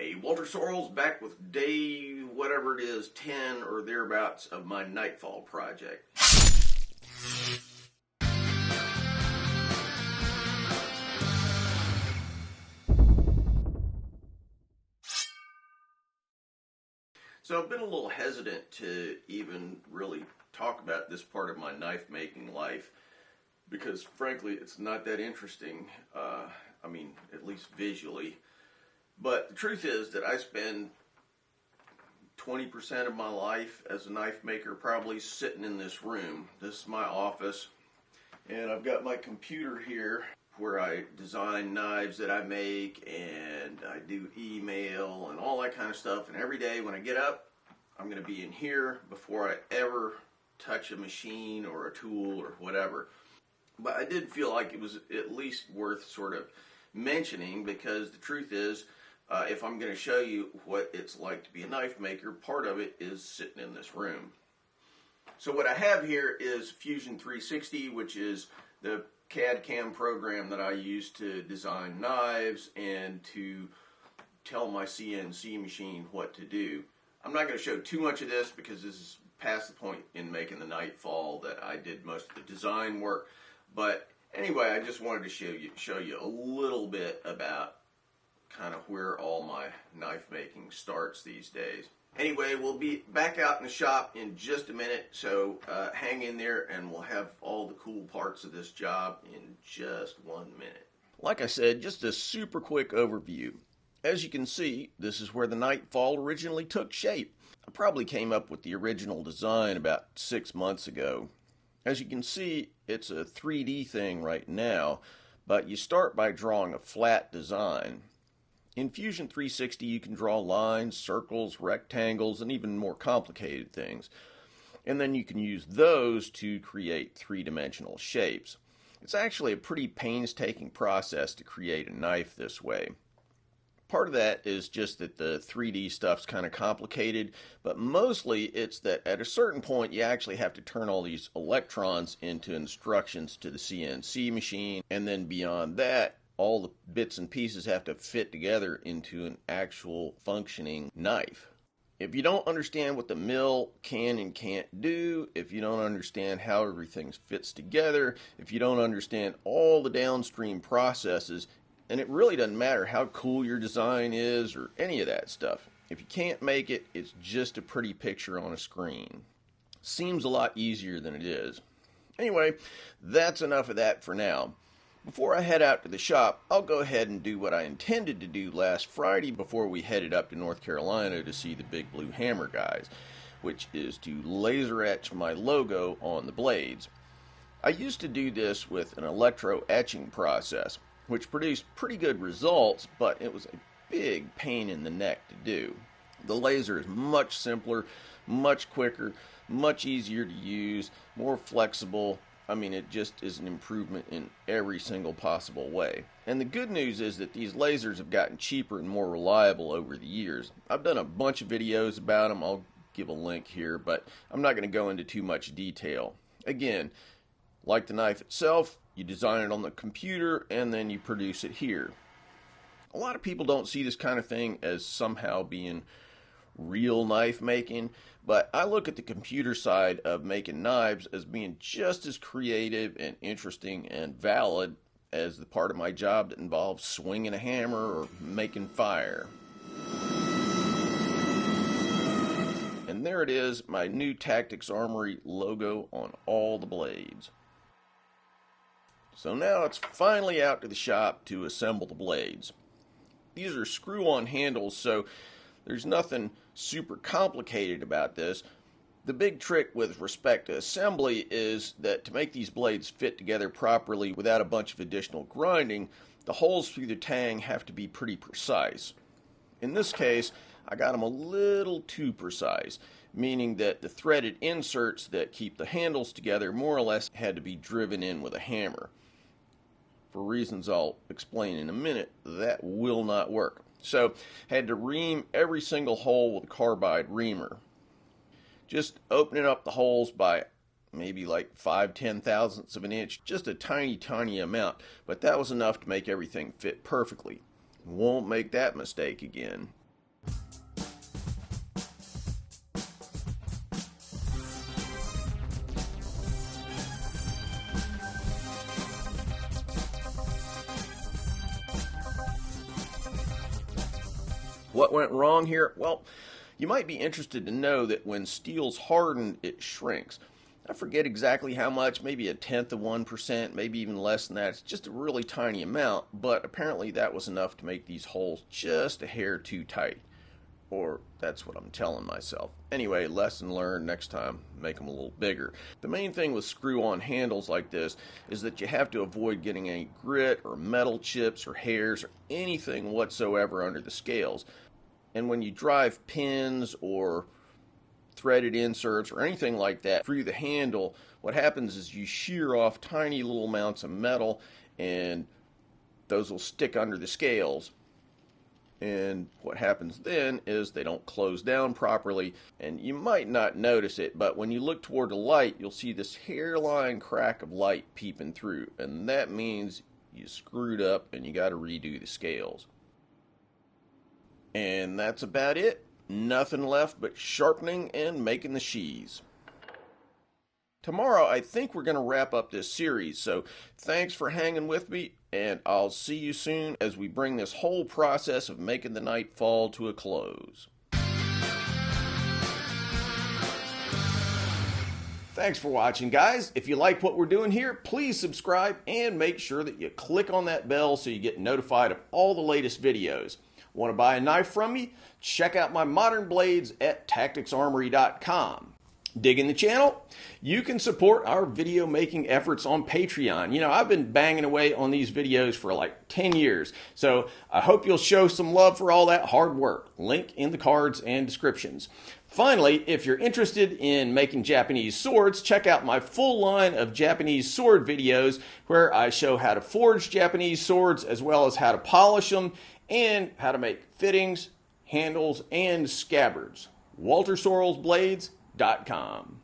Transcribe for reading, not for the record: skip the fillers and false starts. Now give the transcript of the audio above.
Hey, Walter Sorrells back with day whatever it is, 10 or thereabouts of my Nightfall project. So I've been a little hesitant to even really talk about this part of my knife making life because frankly it's not that interesting, at least visually. But the truth is that I spend 20% of my life as a knife maker probably sitting in this room. This is my office, and I've got my computer here where I design knives that I make, and I do email and all that kind of stuff. And every day when I get up, I'm going to be in here before I ever touch a machine or a tool or whatever. But I did feel like it was at least worth sort of mentioning, because the truth is, if I'm going to show you what it's like to be a knife maker, part of it is sitting in this room. So what I have here is Fusion 360, which is the CAD/CAM program that I use to design knives and to tell my CNC machine what to do. I'm not going to show too much of this because this is past the point in making the Nightfall that I did most of the design work. But anyway, I just wanted to show you a little bit about kind of where all my knife making starts these days. Anyway, we'll be back out in the shop in just a minute, so hang in there and we'll have all the cool parts of this job in just 1 minute. Like I said, just a super quick overview. As you can see, this is where the Nightfall originally took shape. I probably came up with the original design about 6 months ago. As you can see, it's a 3D thing right now, but you start by drawing a flat design. In Fusion 360, you can draw lines, circles, rectangles, and even more complicated things. And then you can use those to create three-dimensional shapes. It's actually a pretty painstaking process to create a knife this way. Part of that is just that the 3D stuff's kind of complicated, but mostly it's that at a certain point you actually have to turn all these electrons into instructions to the CNC machine, and then beyond that, all the bits and pieces have to fit together into an actual functioning knife. If you don't understand what the mill can and can't do, if you don't understand how everything fits together, if you don't understand all the downstream processes, and it really doesn't matter how cool your design is or any of that stuff. If you can't make it, it's just a pretty picture on a screen. Seems a lot easier than it is. Anyway, that's enough of that for now. Before I head out to the shop, I'll go ahead and do what I intended to do last Friday before we headed up to North Carolina to see the Big Blue Hammer guys, which is to laser etch my logo on the blades. I used to do this with an electro etching process, which produced pretty good results, but it was a big pain in the neck to do. The laser is much simpler, much quicker, much easier to use, more flexible. It just is an improvement in every single possible way. And the good news is that these lasers have gotten cheaper and more reliable over the years. I've done a bunch of videos about them. I'll give a link here, but I'm not going to go into too much detail. Again, like the knife itself, you design it on the computer and then you produce it here. A lot of people don't see this kind of thing as somehow being real knife making, but I look at the computer side of making knives as being just as creative and interesting and valid as the part of my job that involves swinging a hammer or making fire. And there it is, my new Tactics Armory logo on all the blades. So now it's finally out to the shop to assemble the blades. These are screw-on handles, so there's nothing super complicated about this. The big trick with respect to assembly is that to make these blades fit together properly without a bunch of additional grinding, the holes through the tang have to be pretty precise. In this case, I got them a little too precise, meaning that the threaded inserts that keep the handles together more or less had to be driven in with a hammer. For reasons I'll explain in a minute, that will not work. So, had to ream every single hole with a carbide reamer. Just opening up the holes by maybe like 5/10 thousandths of an inch, just a tiny amount, but that was enough to make everything fit perfectly. Won't make that mistake again. What went wrong here? Well, you might be interested to know that when steel's hardened, it shrinks. I forget exactly how much, maybe a tenth of 1%, maybe even less than that. It's just a really tiny amount, but apparently that was enough to make these holes just a hair too tight. Or that's what I'm telling myself. Anyway, lesson learned, next time, make them a little bigger. The main thing with screw-on handles like this is that you have to avoid getting any grit or metal chips or hairs or anything whatsoever under the scales. And when you drive pins or threaded inserts or anything like that through the handle, what happens is you shear off tiny little amounts of metal, and those will stick under the scales. And what happens then is they don't close down properly, and you might not notice it, but when you look toward the light, you'll see this hairline crack of light peeping through, and that means you screwed up and you got to redo the scales. And that's about it. Nothing left but sharpening and making the sheaths. Tomorrow, I think we're going to wrap up this series, so thanks for hanging with me, and I'll see you soon as we bring this whole process of making the Nightfall to a close. Thanks for watching, guys. If you like what we're doing here, please subscribe and make sure that you click on that bell so you get notified of all the latest videos. Want to buy a knife from me? Check out my modern blades at tacticsarmory.com. Digging the channel? You can support our video making efforts on Patreon. You know, I've been banging away on these videos for like 10 years, so I hope you'll show some love for all that hard work. Link in the cards and descriptions. Finally, if you're interested in making Japanese swords, check out my full line of Japanese sword videos where I show how to forge Japanese swords as well as how to polish them and how to make fittings, handles, and scabbards. WalterSorrellsBlades.com.